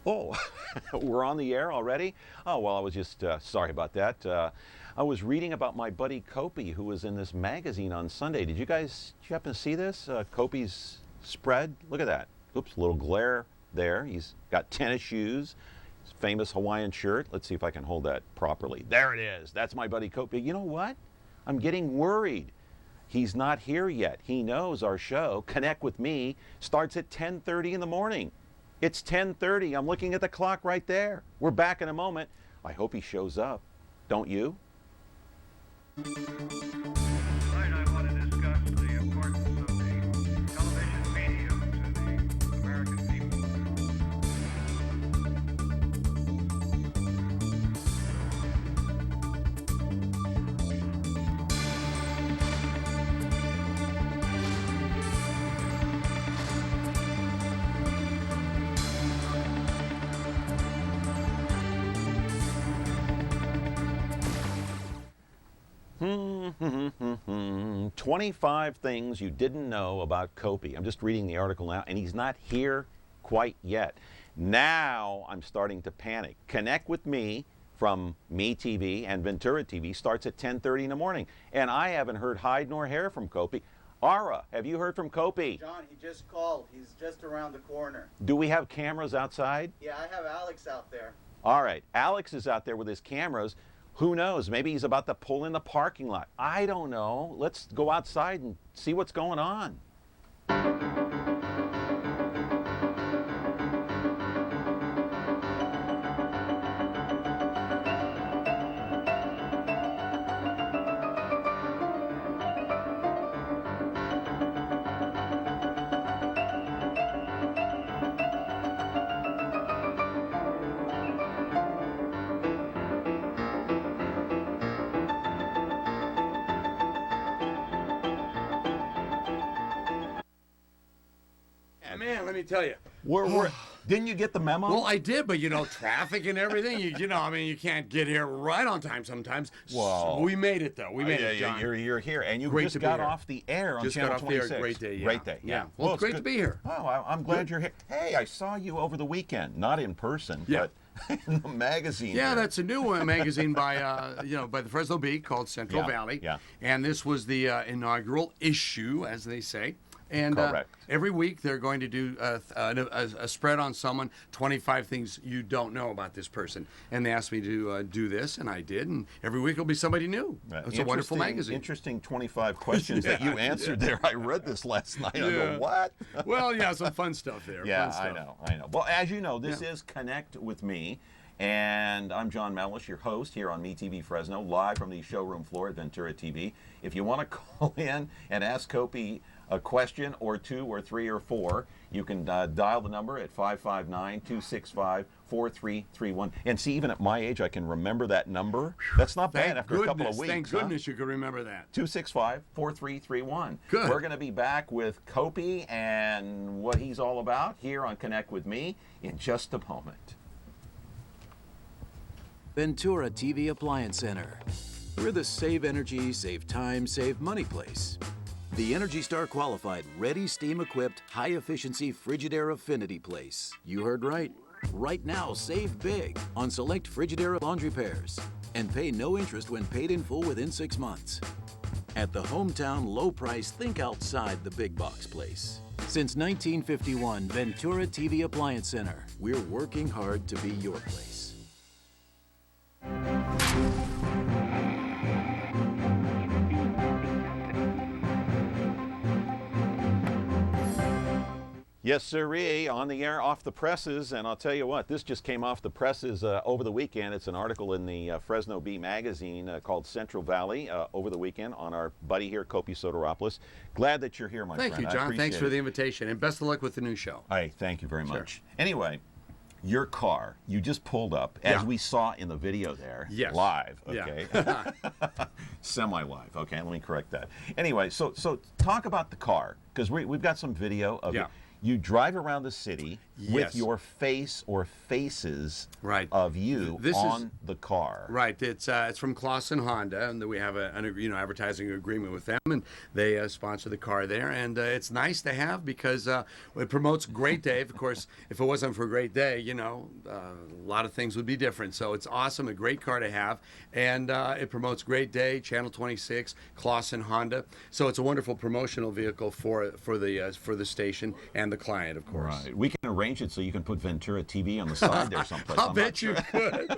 Oh, we're on the air already? Oh, well, I was just sorry about that. I was reading about my buddy KOPI, who was in this magazine on Sunday. Did you happen to see this? KOPI's spread? Look at that. Oops, a little glare there. He's got tennis shoes, his famous Hawaiian shirt. Let's see if I can hold that properly. There it is. That's my buddy KOPI. You know what? I'm getting worried. He's not here yet. He knows our show, Connect with Me, starts at 10:30 in the morning. It's 10:30. I'm looking at the clock right there. We're back in a moment. I hope he shows up. Don't you? Tonight I want to discuss the importance of the television medium to the American people. Hmm. 25 things you didn't know about KOPI. I'm just reading the article now, and he's not here quite yet. Now I'm starting to panic. Connect with Me from Me TV and Ventura TV starts at 10:30 in the morning, and I haven't heard hide nor hair from KOPI. Ara, have you heard from KOPI? John, he just called. He's just around the corner. Do we have cameras outside? Yeah, I have Alex out there. All right, Alex is out there with his cameras. Who knows? Maybe he's about to pull in the parking lot. I don't know. Let's go outside and see what's going on. Man, let me tell you. Didn't you get the memo? Well, I did, but you know, traffic and everything. You know, I mean, you can't get here right on time sometimes. Whoa. So we made it though. We made it, John. You're here, and you Great just to be got here. off the air on Just Channel got off the 26. air. Great day. Yeah. Great day. Yeah. Well, it's great good. to be here. Oh, I'm glad you're here. Hey, I saw you over the weekend, not in person, Yeah. but in the magazine. Yeah, here. that's a new magazine by by the Fresno Bee called Central Yeah, Valley. yeah. And this was the inaugural issue, as they say. And Correct. every week they're going to do a spread on someone, 25 things you don't know about this person. And they asked me to do this, and I did. And every week it'll be somebody new. It's a wonderful magazine. Interesting 25 questions that you answered there. I read this last night. I go, what? Well, yeah, some fun stuff there. Yeah, fun stuff. I know. Well, as you know, this is Connect with Me. And I'm John Malos, your host here on Me TV Fresno, live from the showroom floor at Ventura TV. If you want to call in and ask KOPI a question or two or three or four, you can dial the number at 559-265-4331. And see, even at my age, I can remember that number. That's not bad after a couple of weeks. Thank goodness you could remember that. 265-4331. Good. We're going to be back with KOPI and what he's all about here on Connect with Me in just a moment. Ventura TV Appliance Center. We're the save energy, save time, save money place. The Energy Star qualified, ready steam equipped, high efficiency Frigidaire affinity place. You heard right. Right now, save big on select Frigidaire laundry pairs and pay no interest when paid in full within 6 months. At the hometown low price, think outside the big box place. Since 1951, Ventura TV Appliance Center. We're working hard to be your place. Yes, sirree, on the air, off the presses, and I'll tell you what, this just came off the presses over the weekend. It's an article in the Fresno Bee magazine called Central Valley over the weekend on our buddy here, KOPI Sotiropoulos. Glad that you're here, my friend. Thank you, John. Thanks for the invitation, and best of luck with the new show. Hey, thank you very much. Anyway, your car, you just pulled up, as we saw in the video there, live, okay? Yeah. Semi-live, okay, let me correct that. Anyway, so talk about the car, because we've got some video of it. You drive around the city with Yes. your face or faces Right. of you This on is- the car. Right. It's from Clausen Honda, and we have an advertising agreement with them, and they sponsor the car there. And it's nice to have because it promotes Great Day. Of course, if it wasn't for Great Day, a lot of things would be different. So it's awesome, a great car to have, and it promotes Great Day, Channel 26, Clausen Honda. So it's a wonderful promotional vehicle for the station and the client, of course. Right. We can arrange it so you can put Ventura TV on the side there someplace. I'll bet you could.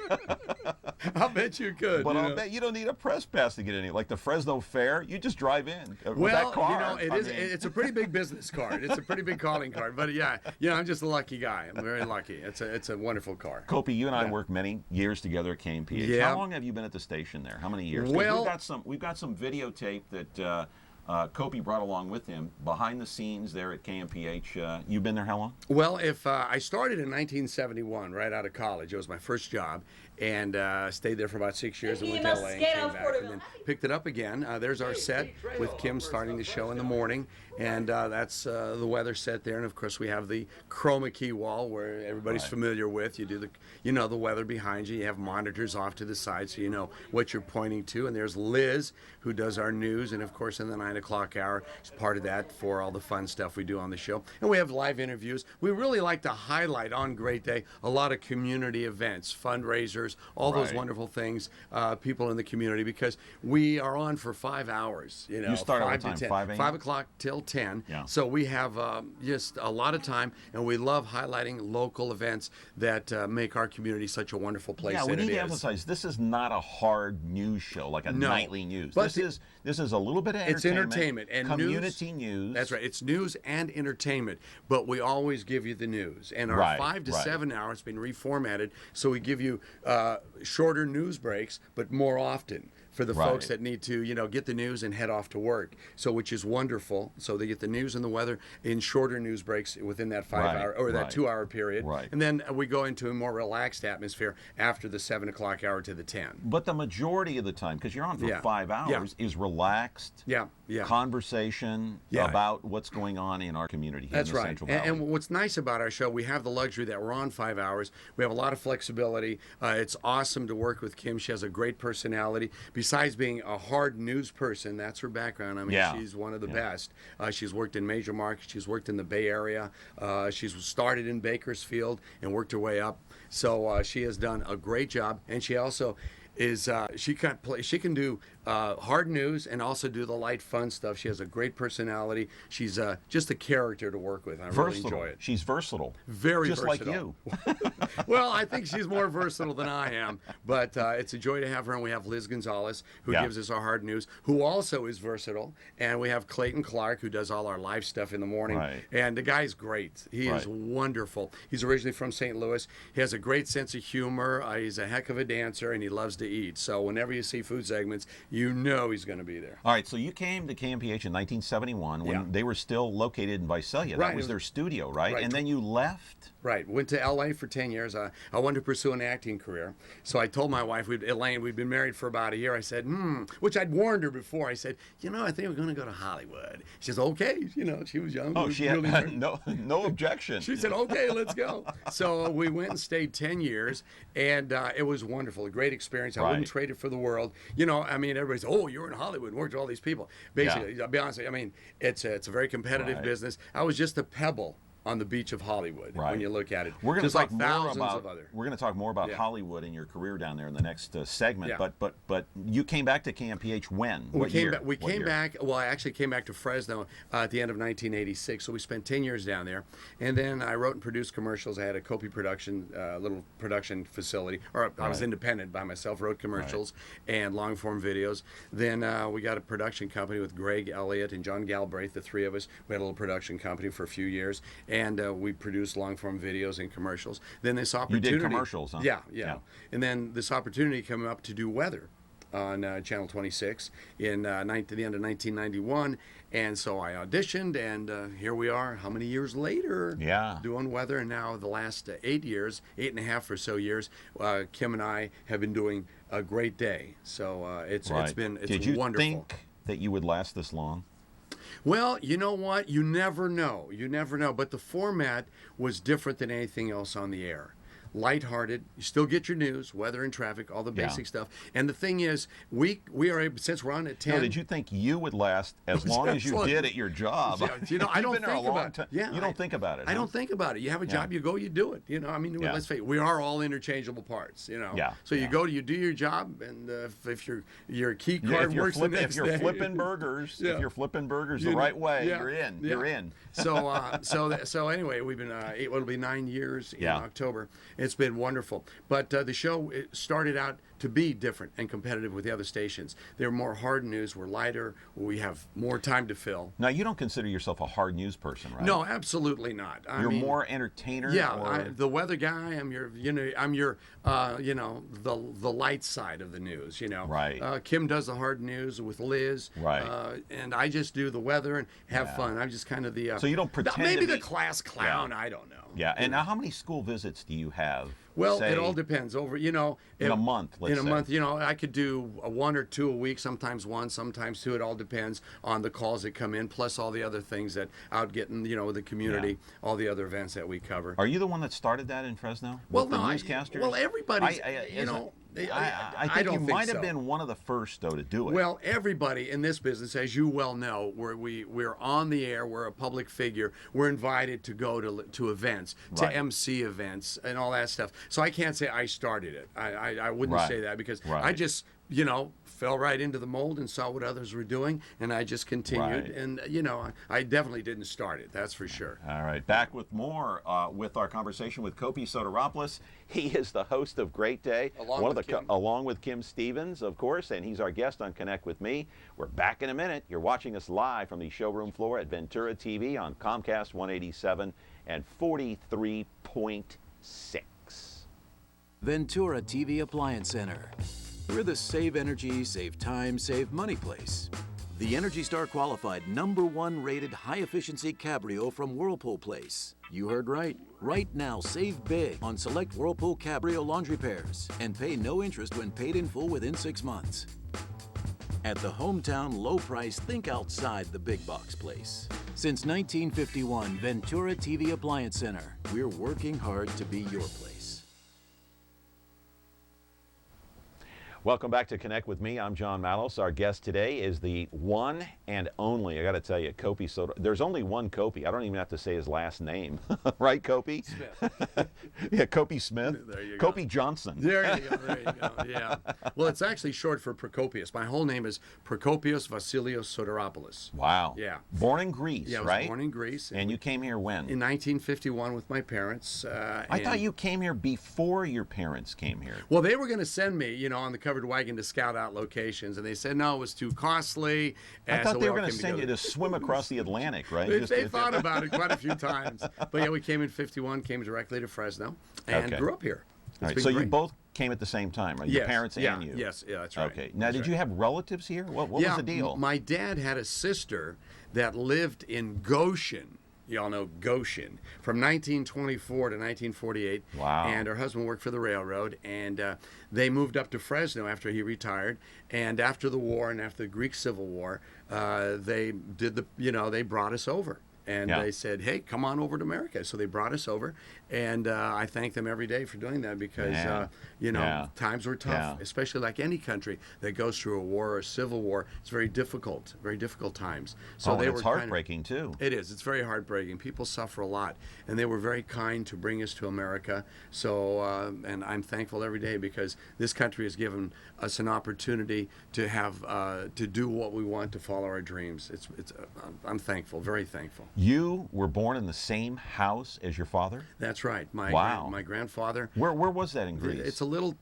I'll bet you could. But you I'll know? bet you don't need a press pass to get in. Like the Fresno Fair, you just drive in with Well, that car. it's a pretty big business card. It's a pretty big calling card. But yeah, I'm just a lucky guy. I'm very lucky. It's a wonderful car. KOPI, you and I Yeah. worked many years together at KMPH. Yeah. How long have you been at the station there? How many years? 'Cause Well- we've got some videotape that KOPI brought along with him behind the scenes there at KMPH. You've been there how long? Well, if I started in 1971, right out of college, it was my first job, and stayed there for about 6 years and went to LA and came back and then picked it up again. There's our set with Kim starting the show in the morning, and that's the weather set there. And of course, we have the chroma key wall where everybody's Right. familiar with. You do the weather behind you. You have monitors off to the side so you know what you're pointing to. And there's Liz, who does our news, and of course in the 9 o'clock hour is part of that for all the fun stuff we do on the show. And we have live interviews. We really like to highlight on Great Day a lot of community events, fundraisers, all those Right. wonderful things, people in the community, because we are on for 5 hours. You start at what 5 to time, 10, 5 a.m.? 5 o'clock till 10. Yeah. So we have just a lot of time, and we love highlighting local events that make our community such a wonderful place. Yeah, we that need it to is. emphasize this is not a hard news show like a No. nightly news. But This is a little bit of entertainment. It's entertainment and community news. That's right. It's news and entertainment, but we always give you the news. And our Right, 5 to right. 7 hours has been reformatted, so we give you shorter news breaks, but more often for the Right. folks that need to, get the news and head off to work. So, which is wonderful. So they get the news and the weather in shorter news breaks within that 5-hour or that right. 2-hour period. Right. And then we go into a more relaxed atmosphere after the 7 o'clock hour to the 10. But the majority of the time, because you're on for Yeah. 5 hours, is relaxed Yeah, yeah. conversation Yeah. about what's going on in our community here That's in the right. Central Valley. And what's nice about our show, we have the luxury that we're on 5 hours. We have a lot of flexibility. It's awesome to work with Kim. She has a great personality. Besides being a hard news person, that's her background. I mean, Yeah. she's one of the best. She's worked in major markets. She's worked in the Bay Area. She's started in Bakersfield and worked her way up. So she has done a great job. And she also is she can do hard news and also do the light fun stuff. She has a great personality. She's just a character to work with. I really versatile. enjoy it. She's versatile. Very just versatile. like you. Well, I think she's more versatile than I am, but it's a joy to have her. And we have Liz Gonzalez, who Yeah. gives us our hard news, who also is versatile. And we have Clayton Clark, who does all our live stuff in the morning. Right. And the guy's great. He is Right. wonderful. He's originally from St. Louis. He has a great sense of humor. He's a heck of a dancer, and he loves to eat. So whenever you see food segments, you know he's going to be there. All right, so you came to KMPH in 1971 when Yeah. they were still located in Visalia. Right, That it was was- their studio, right? right. And then you left? Right. Went to LA for 10 years. I wanted to pursue an acting career. So I told my wife, Elaine, we'd been married for about a year. I said, which I'd warned her before. I said, I think we're going to go to Hollywood. She says, okay. She was young. Oh, was she had really- no objection. She said, okay, let's go. So we went and stayed 10 years, and it was wonderful, a great experience. I Right. wouldn't trade it for the world. Everybody says, oh, you're in Hollywood and worked with all these people. Basically, I'll be honest with you, it's a very competitive Right. business. I was just a pebble on the beach of Hollywood Right. when you look at it. We're going to just talk like more thousands about of other. we're going to talk more about Yeah. Hollywood and your career down there in the next segment. Yeah. But you came back to KMPH when? What year? We What came year? back. Well, I actually came back to Fresno at the end of 1986. So we spent 10 years down there, and then I wrote and produced commercials. I had a KOPI production, little production facility, or I was Right. independent by myself. Wrote commercials and long form videos. Then we got a production company with Greg Elliott and John Galbraith, the three of us. We had a little production company for a few years, and we produced long form videos and commercials. Then this You opportunity. did commercials, huh? Yeah. Yeah. And then this opportunity came up to do weather on Channel 26 in the end of 1991, and so I auditioned, and here we are. How many years later? Yeah. Doing weather, and now the last 8 years, 8.5 or so years, Kim and I have been doing a great day. So it's Right. been Did you wonderful. think that you would last this long? Well, you know what? You never know. You never know. But the format was different than anything else on the air. Lighthearted. You still get your news, weather and traffic, all the basic stuff. And the thing is, we are able, since we're on at 10. No, did you think you would last as long as you did at your job? Yeah, you know, I don't You've been there think a long about time. it. Yeah, you don't think about it. I don't think about it. You have a job, you go, you do it. You know, I mean, let's face it, we are all interchangeable parts. You know. Yeah. So you go, you do your job, and if your key card works the next if you're day, flipping burgers, if you're flipping burgers the right way, you're in. Yeah. You're in. So anyway, we've been it'll be 9 years in October. It's been wonderful. But the show started out to be different and competitive with the other stations. They're more hard news. We're lighter. We have more time to fill. Now, you don't consider yourself a hard news person, right? No, absolutely not. You're more entertainer. Yeah, the weather guy. I'm your, the light side of the news. You know, right. Kim does the hard news with Liz. Right. And I just do the weather and have fun. I'm just kind of the. So you don't pretend. Maybe to the class clown. I don't know. Yeah. And now, how many school visits do you have? Well, say, it all depends. In a month, let's say. In a month, I could do one or two a week, sometimes one, sometimes two. It all depends on the calls that come in, plus all the other things that out getting, the community, all the other events that we cover. Are you the one that started that in Fresno? Well, with no, the newscasters? well, everybody's, I think you might have been one of the first, though, to do it. Well, everybody in this business, as you well know, we're on the air, we're a public figure, we're invited to go to events, to MC events, and all that stuff. So I can't say I started it. I wouldn't say that because I just, fell right into the mold and saw what others were doing, and I just continued. And, I definitely didn't start it, that's for sure. All right, back with more with our conversation with KOPI Sotiropoulos. He is the host of Great Day, along with Kim Stevens, of course, and he's our guest on Connect with Me. We're back in a minute. You're watching us live from the showroom floor at Ventura TV on Comcast 187 and 43.6. Ventura TV Appliance Center. We're the save energy, save time, save money place. The Energy Star qualified #1 rated high efficiency Cabrio from Whirlpool Place. You heard right. Right now, save big on select Whirlpool Cabrio laundry pairs and pay no interest when paid in full within 6 months. At the hometown low price, think outside the big box place. Since 1951, Ventura TV Appliance Center. We're working hard to be your place. Welcome back to Connect with Me. I'm John Malos. Our guest today is the one and only, I got to tell you, KOPI Soto. There's only one KOPI. I don't even have to say his last name. Right, KOPI? Smith. Yeah, KOPI Smith. There you go. KOPI Johnson. There you go. Yeah. Well, it's actually short for Procopius. My whole name is Procopius Vasilios Sotiropoulos. Wow. Yeah. Born in Greece, Yeah, I was right? born in Greece. And you came here when? In 1951 with my parents. I thought you came here before your parents came here. Well, they were going to send me, on the covered wagon to scout out locations, and they said no, it was too costly. I thought they were going to send you to swim across the Atlantic, right? They thought about it quite a few times. But yeah, we came in 51, came directly to Fresno, and grew up here. All right, so you both came at the same time, right? Yes, Your parents and you? Yes, that's right. Okay. Now, did you have relatives here? What was the deal? My dad had a sister that lived in Goshen. You all know Goshen, from 1924 to 1948. Wow. And her husband worked for the railroad, and they moved up to Fresno after he retired. And after the war and after the Greek Civil War, they brought us over. And they said, hey, come on over to America. So they brought us over, and I thank them every day for doing that because, times were tough, especially like any country that goes through a war or a civil war. It's very difficult times. So it's heartbreaking, too. It is. It's very heartbreaking. People suffer a lot, and they were very kind to bring us to America. So, and I'm thankful every day because this country has given us an opportunity to have, to do what we want, to follow our dreams. I'm thankful, very thankful. You were born in the same house as your father? That's right. My grandfather. Where was that in Greece? It's a little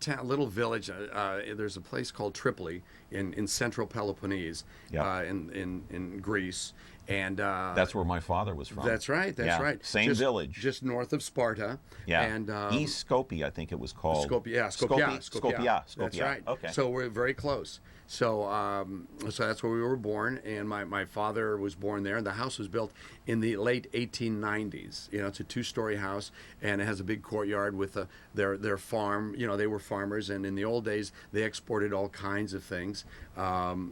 village. There's a place called Tripoli in central Peloponnese, in Greece, and that's where my father was from. That's right. That's right. Same village, just north of Sparta. Yeah. And East Skopje, I think it was called. Skopje. That's right. Okay. So we're very close. So that's where we were born, and my father was born there, and the house was built in the late 1890s. You know, it's a two-story house, and it has a big courtyard with their farm. You know, they were farmers, and in the old days, they exported all kinds of things.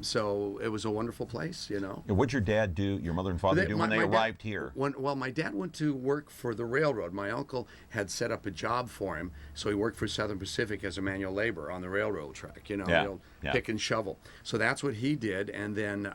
So it was a wonderful place, you know. And what'd your dad do, your mother and father do when they arrived here? Well, my dad went to work for the railroad. My uncle had set up a job for him, so he worked for Southern Pacific as a manual laborer on the railroad track, you know, pick and shovel. So that's what he did, and then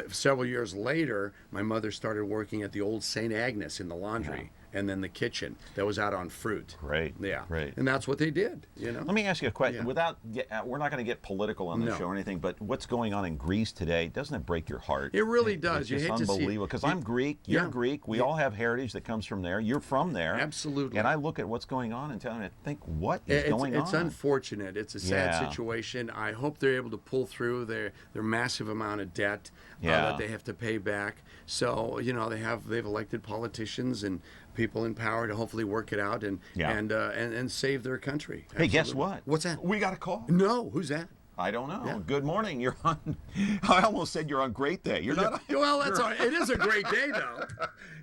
several years later, my mother started working at the old St. Agnes in the laundry. And then the kitchen that was out on Fruit. Great. Yeah. Great. And that's what they did, you know. Let me ask you a question. Yeah. We're not going to get political on the No. show or anything, but what's going on in Greece today, doesn't it break your heart? It really does. It's just You hate to see it. unbelievable. Because I'm Greek, you're Greek. We all have heritage that comes from there. You're from there. Absolutely. And I look at what's going on and think, what is going on? It's unfortunate. It's a sad situation. I hope they're able to pull through their massive amount of debt that they have to pay back. So, you know, they've elected politicians and people in power to hopefully work it out and save their country. Hey, guess what? What's that? We got a call. No, who's that? I don't know. Yeah. Good morning. You're on. I almost said you're on Great Day. You're not. Well, that's all right. It is a great day, though.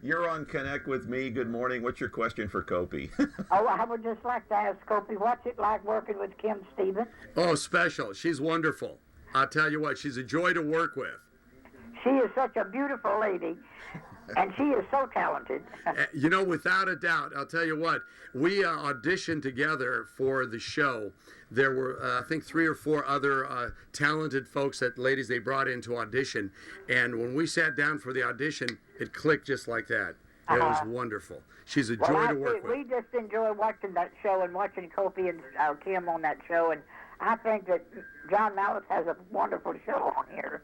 You're on Connect with me. Good morning. What's your question for Kopi? Oh, I would just like to ask Kopi, what's it like working with Kim Stevens? Oh, special. She's wonderful. I'll tell you what, she's a joy to work with. She is such a beautiful lady, and she is so talented. You know, without a doubt, I'll tell you what, we auditioned together for the show. There were, I think, 3 or 4 other talented folks ladies they brought in to audition. And when we sat down for the audition, it clicked just like that. It was wonderful. She's a joy to work with. We just enjoy watching that show and watching Kopi and Kim on that show. And I think that John Malos has a wonderful show on here.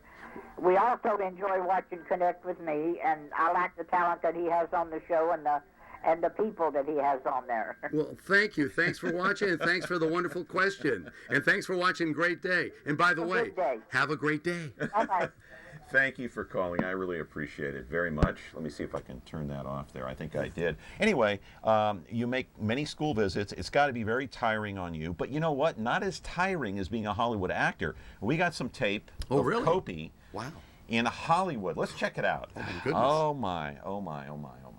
We also enjoy watching Connect with Me, and I like the talent that he has on the show and the people that he has on there. Well, thank you. Thanks for watching, and thanks for the wonderful question. And thanks for watching Great Day. And by the way, have a great day. Bye-bye. Thank you for calling. I really appreciate it very much. Let me see if I can turn that off there. I think I did. Anyway, you make many school visits. It's got to be very tiring on you. But you know what? Not as tiring as being a Hollywood actor. We got some tape of Kopi in Hollywood. Let's check it out. Oh, my goodness. Oh, my. Oh, my. Oh, my. Oh,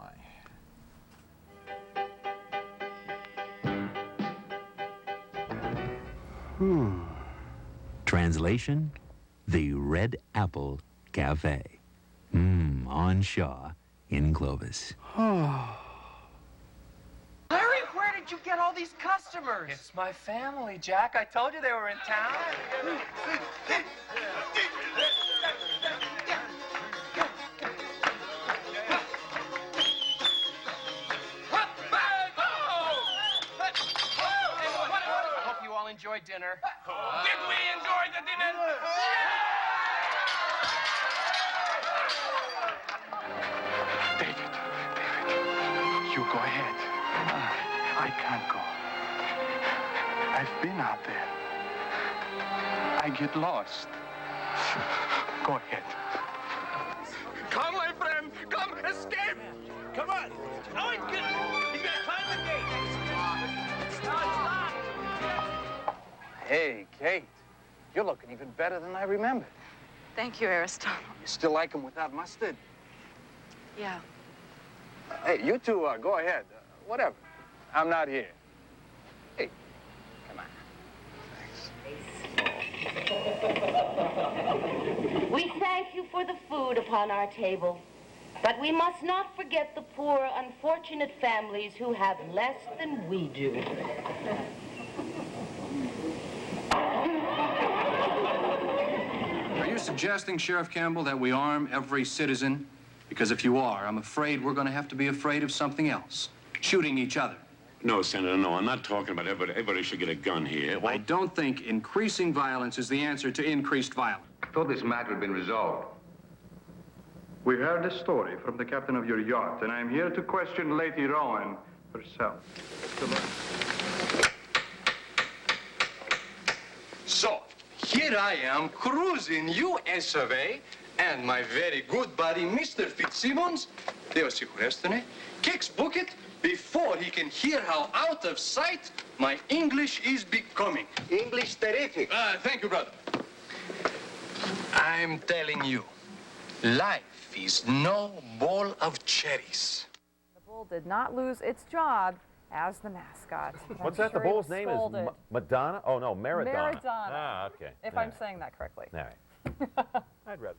my. Translation, the Red Apple Cafe. On Shaw in Clovis. Larry, where did you get all these customers? It's my family, Jack. I told you they were in town. Hope you all enjoyed dinner. Did we enjoy the dinner? David, you go ahead. I can't go. I've been out there. I get lost. Go ahead. Come, my friend. Come, escape. Come on. Oh, he's gonna climb the gate. No, it's locked. Hey, Kate. You're looking even better than I remembered. Thank you, Aristotle. You still like him without mustard? Yeah. Hey, you two, go ahead. Whatever. I'm not here. Hey, come on. Thanks. We thank you for the food upon our table, but we must not forget the poor, unfortunate families who have less than we do. Are you suggesting, Sheriff Campbell, that we arm every citizen? Because if you are, I'm afraid we're going to have to be afraid of something else. Shooting each other. No, Senator, no. I'm not talking about everybody should get a gun here. I don't think increasing violence is the answer to increased violence. I thought this matter had been resolved. We heard a story from the captain of your yacht, and I'm here to question Lady Rowan herself. So, here I am cruising USA, and my very good buddy, Mr. Fitzsimmons, Deus si curestone, kicks bucket before he can hear how out of sight my English is becoming. English terrific. Thank you, brother. I'm telling you, life is no bowl of cherries. The bull did not lose its job as the mascot. What's I'm that? The sure he bull's was name scolded. is Madonna? Oh, no, Maradona. Maradona. Ah, okay. If All I'm right. saying that correctly. All right. I'd rather.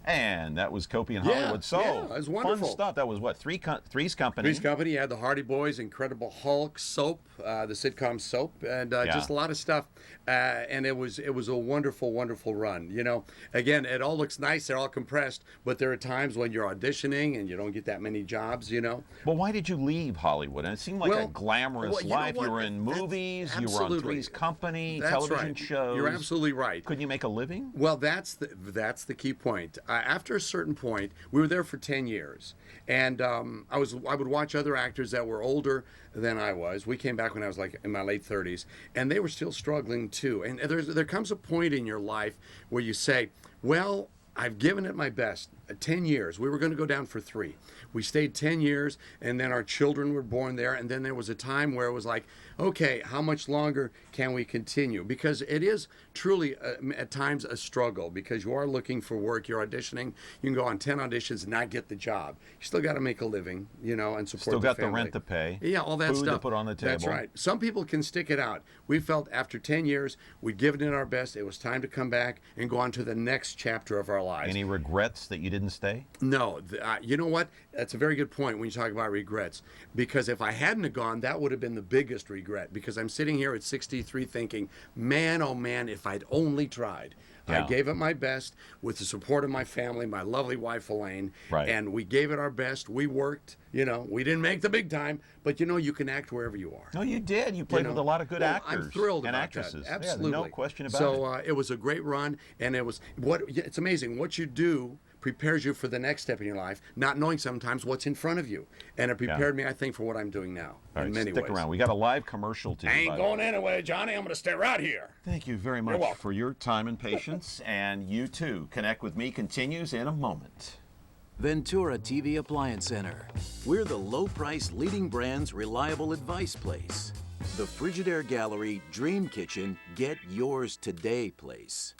And that was KOPI in Hollywood. So, yeah, it was wonderful. Fun stuff. That was what? Three's Company. Three's Company. You had the Hardy Boys, Incredible Hulk, Soap, the sitcom Soap, and just a lot of stuff. And it was a wonderful, wonderful run. You know, again, it all looks nice. They're all compressed, but there are times when you're auditioning and you don't get that many jobs. You know. Well, why did you leave Hollywood? And it seemed like a glamorous life. You were in movies. You were on Three's Company, television shows. You're absolutely right. Couldn't you make a living? Well, that's the key point. After a certain point, we were there for 10 years, and I would watch other actors that were older than I was. We came back when I was like in my late 30s, and they were still struggling too. And there comes a point in your life where you say, well, I've given it my best. 10 years. We were going to go down for 3. We stayed 10 years, and then our children were born there, and then there was a time where it was like, okay, how much longer can we continue? Because it is truly, at times, a struggle, because you are looking for work, you're auditioning, you can go on 10 auditions and not get the job. You still got to make a living, you know, and support the family. Still got the rent to pay. Yeah, all that food stuff. to put on the table. That's right. Some people can stick it out. We felt after 10 years, we'd given it our best. It was time to come back and go on to the next chapter of our lives. Any regrets that you didn't stay? No. You know what? That's a very good point when you talk about regrets. Because if I hadn't have gone, that would have been the biggest regret. Because I'm sitting here at 63 thinking, man, oh man, if I'd only tried. Yeah. I gave it my best with the support of my family, my lovely wife, Elaine. Right. And we gave it our best. We worked. You know, we didn't make the big time, but you know, you can act wherever you are. No, you did. You played with a lot of good actors. I'm thrilled and about actresses. that. Absolutely. Yeah, no question about it. So it was a great run, and it's amazing what you do prepares you for the next step in your life, not knowing sometimes what's in front of you. And it prepared me, I think, for what I'm doing now in many ways. Stick around. We got a live commercial to do. I ain't going anywhere, Johnny. I'm going to stay right here. Thank you very much for your time and patience. And you too. Connect with Me continues in a moment. Ventura TV Appliance Center. We're the low-price leading brands reliable advice place. The Frigidaire Gallery Dream Kitchen Get Yours Today place.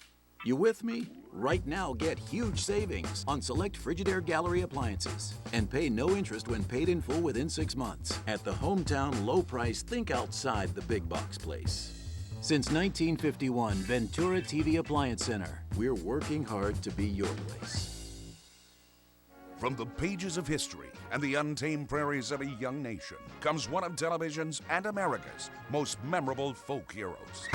You with me? Right now, get huge savings on select Frigidaire Gallery appliances and pay no interest when paid in full within 6 months at the hometown low price think outside the big box place. Since 1951, Ventura TV Appliance Center. We're working hard to be your place. From the pages of history and the untamed prairies of a young nation comes one of television's and America's most memorable folk heroes.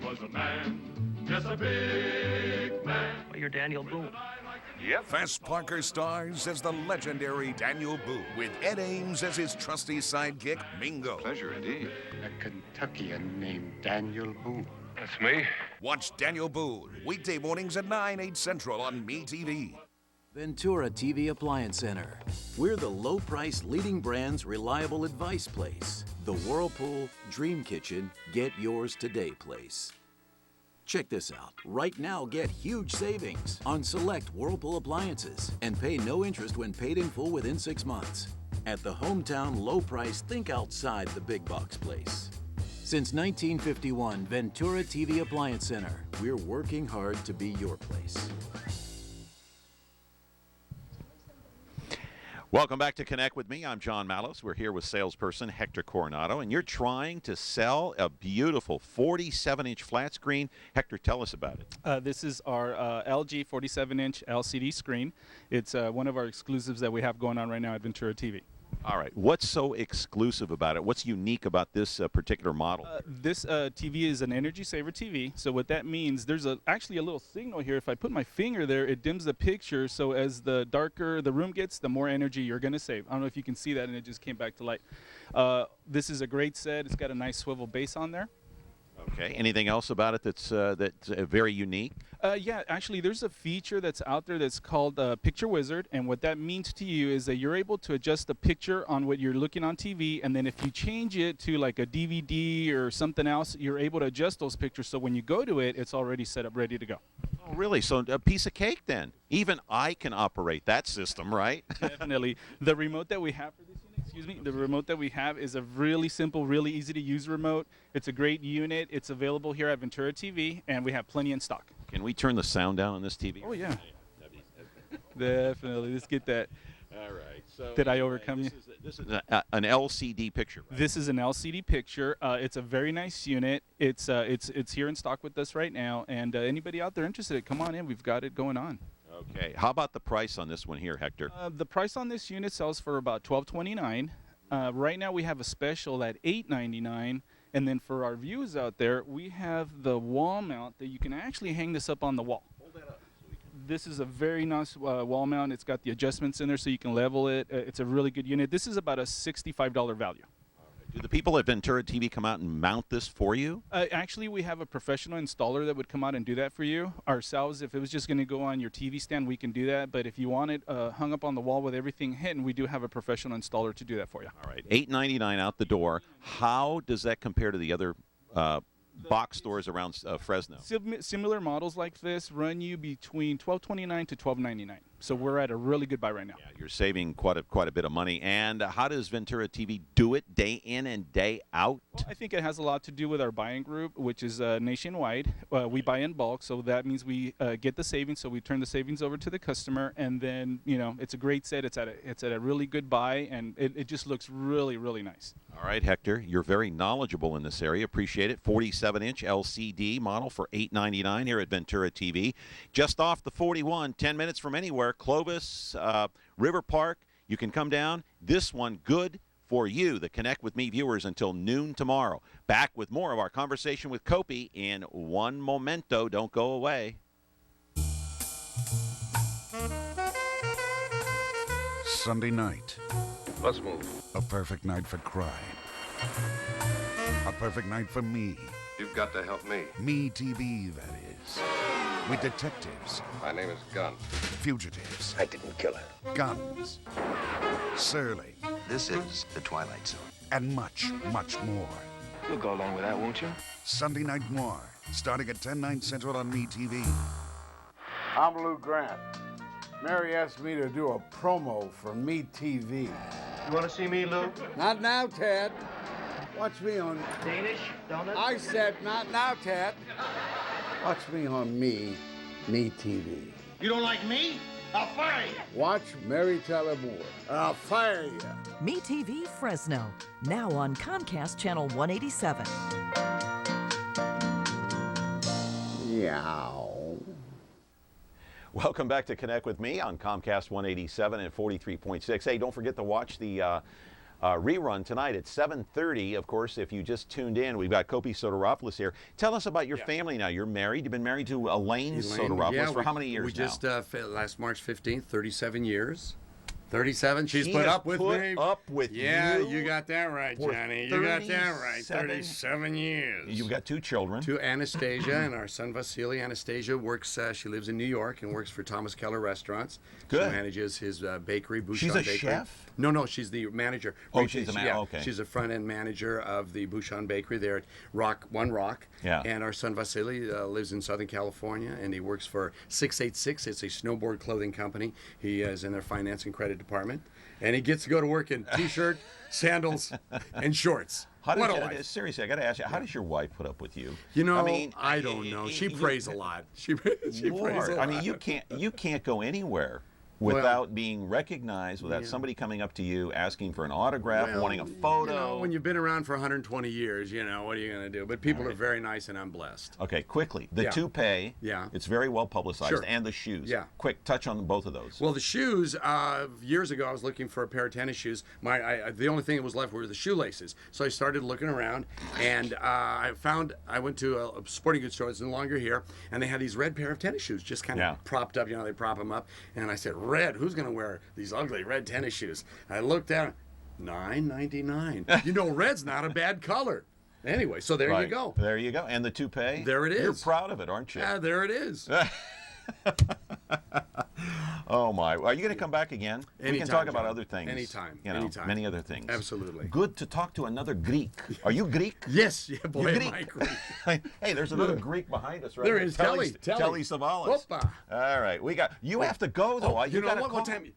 Was a man, just a big man. Well, you're Daniel Boone. Yep. Fess Parker stars as the legendary Daniel Boone, with Ed Ames as his trusty sidekick, Mingo. Pleasure indeed. A Kentuckian named Daniel Boone. That's me. Watch Daniel Boone weekday mornings at 9, 8 Central on MeTV. Ventura TV Appliance Center. We're the low-price leading brands reliable advice place. The Whirlpool Dream Kitchen Get Yours Today place. Check this out. Right now, get huge savings on select Whirlpool appliances and pay no interest when paid in full within 6 months at the hometown low-price think outside the big box place. Since 1951, Ventura TV Appliance Center. We're working hard to be your place. Welcome back to Connect with Me. I'm John Malos. We're here with salesperson Hector Coronado, and you're trying to sell a beautiful 47-inch flat screen. Hector, tell us about it. This is our LG 47-inch LCD screen. It's one of our exclusives that we have going on right now at Ventura TV. All right. What's so exclusive about it? What's unique about this particular model? This TV is an energy saver TV. So what that means, there's actually a little signal here. If I put my finger there, it dims the picture. So as the darker the room gets, the more energy you're going to save. I don't know if you can see that, and it just came back to light. This is a great set. It's got a nice swivel base on there. Okay. Anything else about it that's very unique? Yeah, actually, there's a feature that's out there that's called Picture Wizard, and what that means to you is that you're able to adjust the picture on what you're looking on TV, and then if you change it to like a DVD or something else, you're able to adjust those pictures, so when you go to it, it's already set up, ready to go. Oh, really? So a piece of cake then. Even I can operate that system, right? Definitely. The remote that we have for this unit, the remote that we have is a really simple, really easy to use remote. It's a great unit. It's available here at Ventura TV, and we have plenty in stock. Can we turn the sound down on this TV? Oh, yeah. Definitely. Let's get that. All right. So did I overcome you? This is an LCD picture. Right? This is an LCD picture. It's a very nice unit. It's here in stock with us right now. And anybody out there interested, come on in. We've got it going on. Okay. How about the price on this one here, Hector? The price on this unit sells for about $12.29. Right now we have a special at $8.99. And then for our viewers out there, we have the wall mount that you can actually hang this up on the wall. Hold that up. This is a very nice wall mount. It's got the adjustments in there so you can level it. It's a really good unit. This is about a $65 value. Do the people at Ventura TV come out and mount this for you? Actually, we have a professional installer that would come out and do that for you. Ourselves, if it was just going to go on your TV stand, we can do that. But if you want it hung up on the wall with everything hidden, we do have a professional installer to do that for you. All right, $8.99 out the door. How does that compare to the other box stores around Fresno? Similar models like this run you between $12.29 to $12.99. So we're at a really good buy right now. Yeah, you're saving quite a bit of money. And how does Ventura TV do it day in and day out? Well, I think it has a lot to do with our buying group, which is nationwide. We buy in bulk, so that means we get the savings. So we turn the savings over to the customer, and then it's a great set. It's at a really good buy, and it just looks really, really nice. All right, Hector, you're very knowledgeable in this area. Appreciate it. 47-inch LCD model for $8.99 here at Ventura TV. Just off the 41, 10 minutes from anywhere. Clovis, River Park. You can come down. This one good for you, the Connect With Me viewers, until noon tomorrow. Back with more of our conversation with KOPI in one momento. Don't go away. Sunday night. Let's move. A perfect night for crime. A perfect night for me. You've got to help me. Me TV, that is. With detectives. My name is Gunn. Fugitives. I didn't kill her. Guns. Surly. This is the Twilight Zone. And much, much more. You'll go along with that, won't you? Sunday Night Noir, starting at 10/9 Central on Me TV. I'm Lou Grant. Mary asked me to do a promo for Me TV. You want to see me, Lou? Not now, Ted. Watch me on... Danish donut? I said not now, Ted. Watch me on Me TV. You don't like me? I'll fire you. Watch Mary Tyler Moore. I'll fire you. Me TV Fresno, now on Comcast Channel 187. Meow. Welcome back to Connect With Me on Comcast 187 and 43.6. Hey, don't forget to watch the rerun tonight at 7:30. Of course, if you just tuned in, we've got KOPI Sotiropoulos here. Tell us about your family now. You're married. You've been married to Elaine Sotiropoulos for how many years now? We just, last March 15th, 37 years. 37. She's put up with me. Up with yeah, you. you got that right, Johnny. You got that right. 37 years. You've got two children. To Anastasia and our son Visalia. Anastasia works. She lives in New York and works for Thomas Keller Restaurants. Good. She manages his bakery, Bouchon She's a Bakery. chef? No, she's the manager. Oh, she's the manager. Okay. She's a front-end manager of the Bouchon Bakery there at One Rock. Yeah. And our son Vasily lives in Southern California, and he works for 686. It's a snowboard clothing company. He is in their finance and credit department. And he gets to go to work in T-shirt, sandals, and shorts. Seriously, I got to ask you, how does your wife put up with you? You know, I mean, I don't know. She prays a lot. She prays a lot. I mean, you can't go anywhere without being recognized, without somebody coming up to you asking for an autograph, wanting a photo. You know, when you've been around for 120 years, what are you going to do? But people are very nice, and I'm blessed. Okay, quickly. The toupee, it's very well publicized, Sure. and the shoes. Yeah. Quick, touch on both of those. Well, the shoes, years ago, I was looking for a pair of tennis shoes. The only thing that was left were the shoelaces. So I started looking around, and I went to a sporting goods store that's no longer here, and they had these red pair of tennis shoes just kind of propped up. They prop them up. And I said, red, who's going to wear these ugly red tennis shoes? I looked down, $9.99. Red's not a bad color. Anyway, so there you go. There you go. And the toupee? There it is. You're proud of it, aren't you? Yeah, there it is. Oh, my. Are you going to come back again? Anytime, we can talk about John. other things. Anytime. Many other things. Absolutely. Good to talk to another Greek. Are you Greek? Yes. Yeah, boy, You're am I Greek. Hey, there's another Greek behind us, right? There is. Telly Savalas. Opa. All right. You have to go, though. You know what? What time?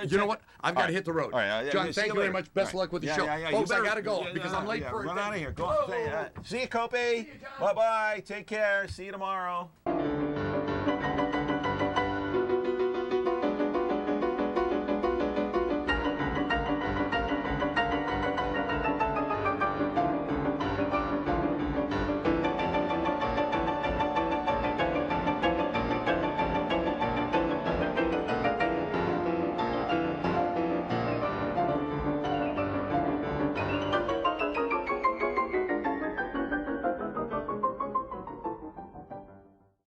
You know what? I've got to hit the road. All right, John, thank you very much. Best of luck with the show. Folks, I got to go because I'm late for it. Run out of here. Go on. See you, KOPI. Bye-bye. Take care. See you tomorrow.